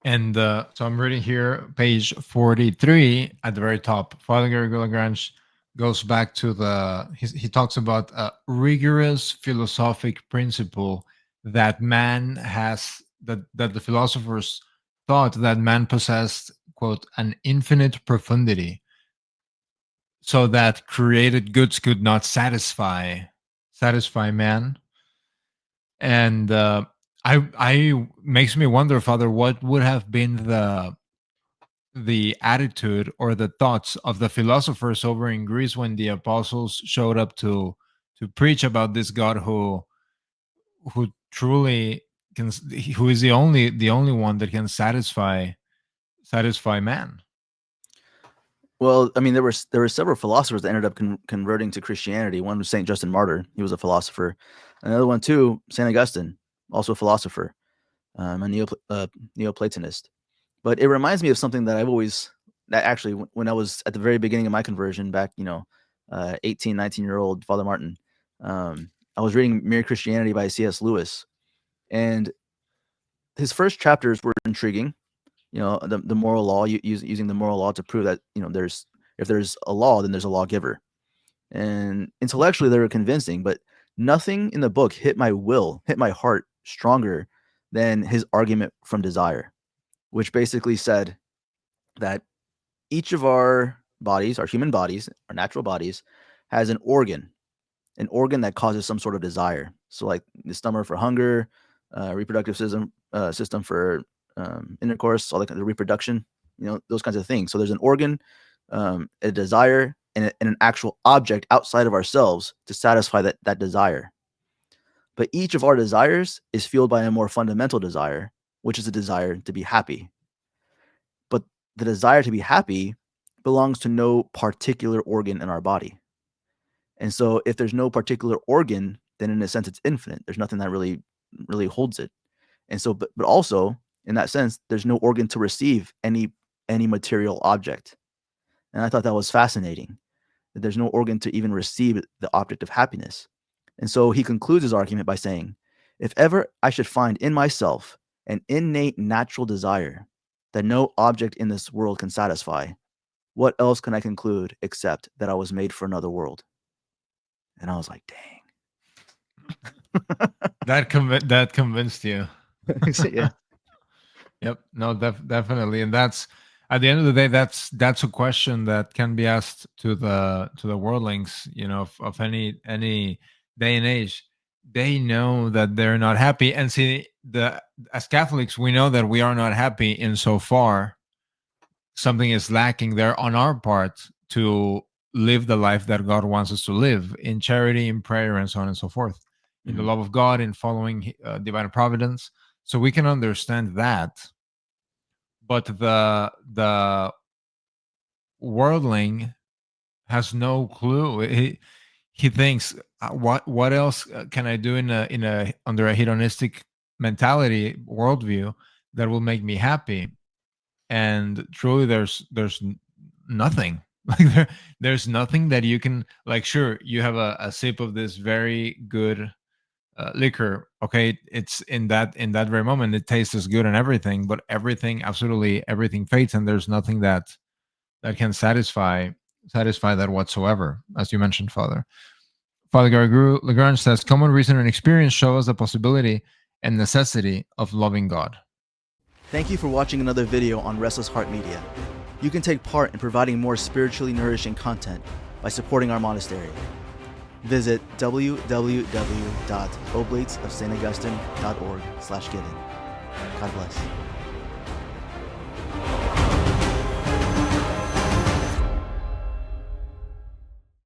And so I'm reading here, page 43 at the very top. Father Garrigou-Lagrange goes back to he talks about a rigorous philosophic principle that man has, that the philosophers thought that man possessed, quote, an infinite profundity, so that created goods could not satisfy man. And I makes me wonder, Father, what would have been the attitude or the thoughts of the philosophers over in Greece when the apostles showed up to preach about this God who truly can, who is the only one that can satisfy man. Well, I mean, there were several philosophers that ended up converting to Christianity. One was Saint Justin Martyr; he was a philosopher. Another one too, Saint Augustine, also a philosopher, a Neoplatonist. But it reminds me of something that that actually, when I was at the very beginning of my conversion back, 18, 19-year-old Father Martin, I was reading Mere Christianity by C.S. Lewis, and his first chapters were intriguing. The moral law, using the moral law to prove that, if there's a law, then there's a lawgiver. And intellectually, they were convincing, but nothing in the book hit my heart stronger than his argument from desire, which basically said that each of our bodies, our human bodies, our natural bodies, has an organ that causes some sort of desire. So, like the stomach for hunger, reproductive system for intercourse, all the reproduction, those kinds of things. So there's an organ, a desire, and an actual object outside of ourselves to satisfy that desire. But each of our desires is fueled by a more fundamental desire, which is a desire to be happy. But the desire to be happy belongs to no particular organ in our body. And so if there's no particular organ, then in a sense it's infinite. There's nothing that really holds it. And so, but also in that sense, there's no organ to receive any material object. And I thought that was fascinating, that there's no organ to even receive the object of happiness. And so he concludes his argument by saying, if ever I should find in myself an innate natural desire that no object in this world can satisfy, what else can I conclude except that I was made for another world? And I was like, dang. That convinced you. Yeah. Yep. No, definitely. And that's, at the end of the day, that's a question that can be asked to the worldlings, of any day and age. They know that they're not happy. And see, as Catholics, we know that we are not happy insofar something is lacking there on our part to live the life that God wants us to live, in charity, in prayer, and so on and so forth, in the love of God, in following divine providence. So we can understand that, but the worldling has no clue. He thinks, what else can I do in a under a hedonistic mentality worldview that will make me happy? And truly, there's nothing. Like there's nothing that you can, like. Sure, you have a sip of this very good liquor. Okay, it's in that very moment it tastes good and everything, but absolutely everything fades, and there's nothing that can satisfy that whatsoever, as you mentioned, Father. Father Garrigou-Lagrange says, common reason and experience show us the possibility and necessity of loving God. Thank you for watching another video on Restless Heart Media. You can take part in providing more spiritually nourishing content by supporting our monastery. Visit www.oblatesofsaintAugustine.org/giving. God bless.